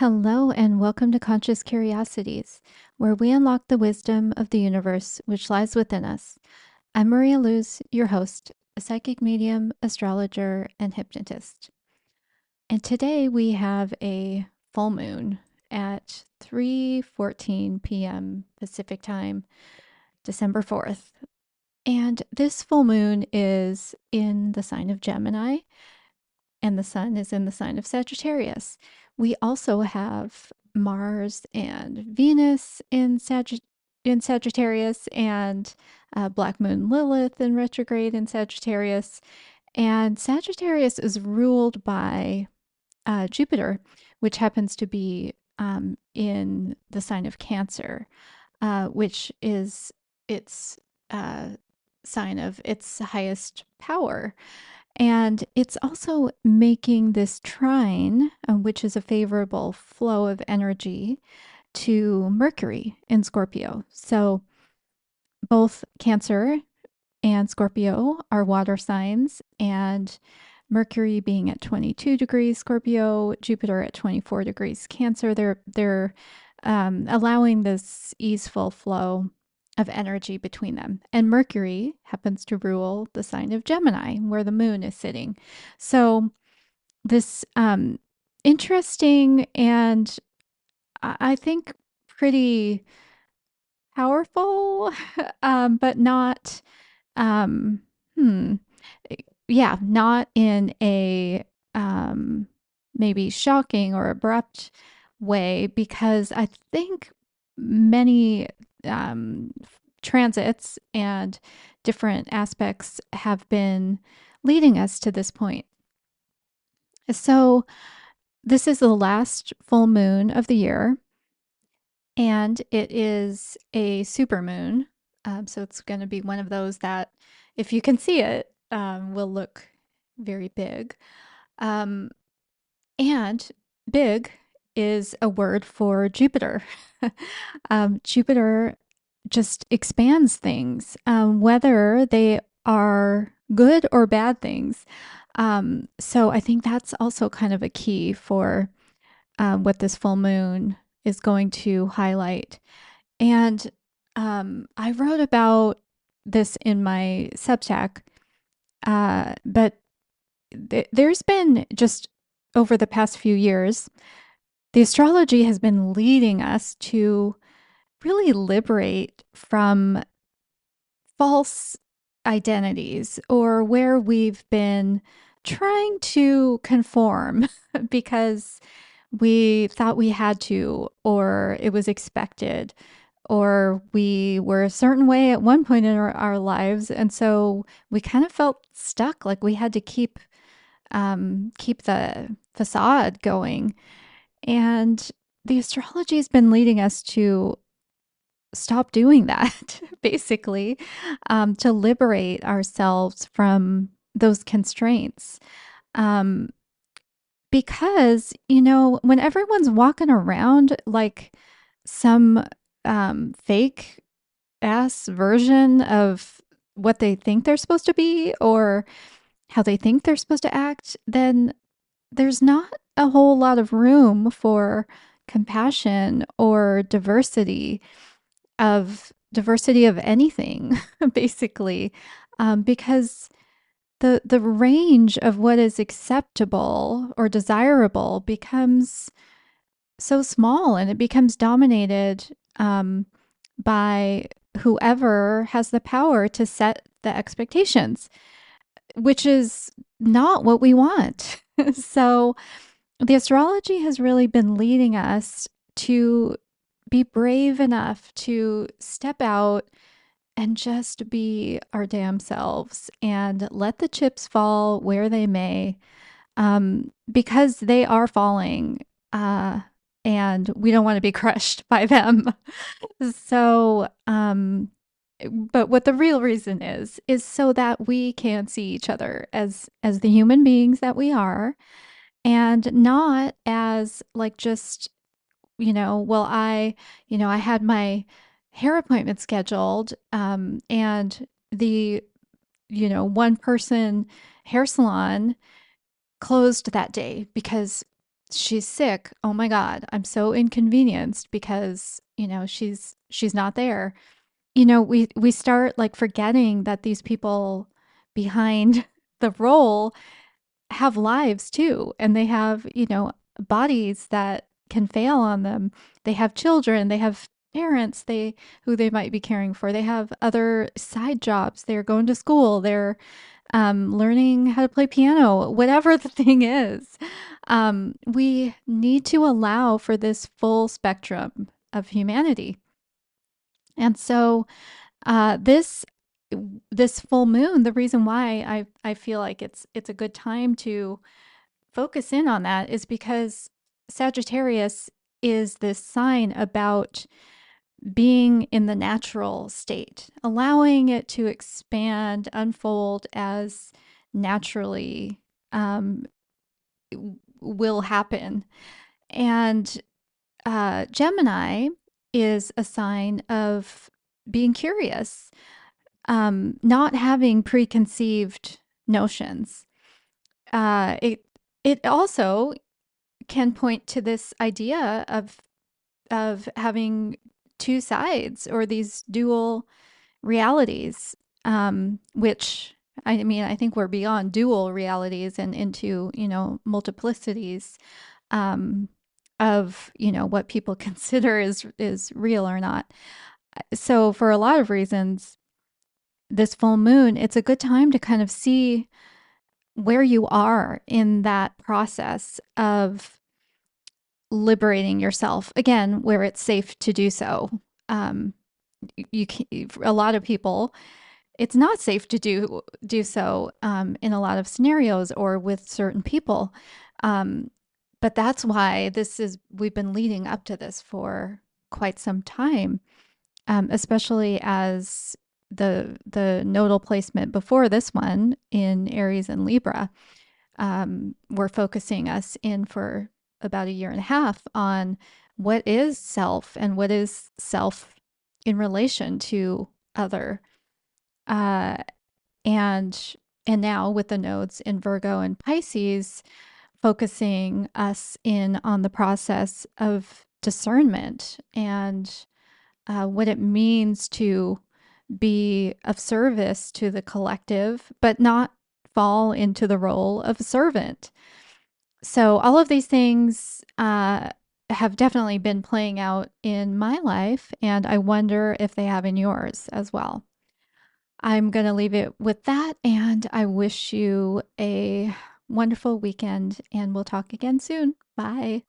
Hello, and welcome to Conscious Curiosities, where we unlock the wisdom of the universe which lies within us. I'm Maria Luz, your host, a psychic medium, astrologer, and hypnotist. And today we have a full moon at 3:14 p.m. Pacific Time, December 4th. And this full moon is in the sign of Gemini, and the sun is in the sign of Sagittarius. We also have Mars and Venus in Sagittarius, and Black Moon Lilith in retrograde in Sagittarius. And Sagittarius is ruled by Jupiter, which happens to be in the sign of Cancer, which is its sign of its highest power. And it's also making this trine, which is a favorable flow of energy, to Mercury in Scorpio. So both Cancer and Scorpio are water signs, and Mercury being at 22 degrees Scorpio, Jupiter at 24 degrees Cancer, they're allowing this easeful flow of energy between them. And Mercury happens to rule the sign of Gemini, where the moon is sitting. So this interesting and I think pretty powerful, but not, um, hmm, yeah, not in a maybe shocking or abrupt way, because I think many transits and different aspects have been leading us to this point. So, this is the last full moon of the year, and it is a super moon. So, it's going to be one of those that, if you can see it, will look very big. Um, and big is a word for Jupiter. Jupiter just expands things, whether they are good or bad things. So I think that's also kind of a key for what this full moon is going to highlight. And I wrote about this in my Substack, but there's been just over the past few years, the astrology has been leading us to really liberate from false identities, or where we've been trying to conform because we thought we had to, or it was expected, or we were a certain way at one point in our lives. And so we kind of felt stuck, like we had to keep the facade going. And the astrology has been leading us to stop doing that, basically, to liberate ourselves from those constraints. Um, because, when everyone's walking around like some fake ass version of what they think they're supposed to be, or how they think they're supposed to act, then there's not a whole lot of room for compassion or diversity of anything, basically, because the range of what is acceptable or desirable becomes so small, and it becomes dominated by whoever has the power to set the expectations, which is not what we want. So the astrology has really been leading us to be brave enough to step out and just be our damn selves and let the chips fall where they may, because they are falling, and we don't want to be crushed by them. So, but what the real reason is so that we can see each other as the human beings that we are, and not as like just, well, I had my hair appointment scheduled, and the, one person hair salon closed that day because she's sick. Oh my God, I'm so inconvenienced because, she's not there. We start like forgetting that these people behind the role have lives too, and they have, bodies that can fail on them. They have children, they have parents who they might be caring for. They have other side jobs. They're going to school. They're learning how to play piano, whatever the thing is. We need to allow for this full spectrum of humanity. And so this full moon, the reason why I feel like it's a good time to focus in on that is because Sagittarius is this sign about being in the natural state, allowing it to expand, unfold as naturally um, will happen. And Gemini is a sign of being curious, not having preconceived notions. It also can point to this idea of having two sides or these dual realities, which I mean, I think we're beyond dual realities and into, multiplicities um, of, what people consider is real or not. So for a lot of reasons, this full moon, it's a good time to kind of see where you are in that process of liberating yourself again, where it's safe to do so. Um, you can, a lot of people, it's not safe to do so in a lot of scenarios or with certain people. Um, but that's why we've been leading up to this for quite some time, especially as the nodal placement before this one in Aries and Libra were focusing us in for about a year and a half on what is self and what is self in relation to other. Uh, and and now with the nodes in Virgo and Pisces, focusing us in on the process of discernment and what it means to be of service to the collective, but not fall into the role of a servant. So, all of these things have definitely been playing out in my life, and I wonder if they have in yours as well. I'm going to leave it with that, and I wish you a wonderful weekend, and we'll talk again soon. Bye.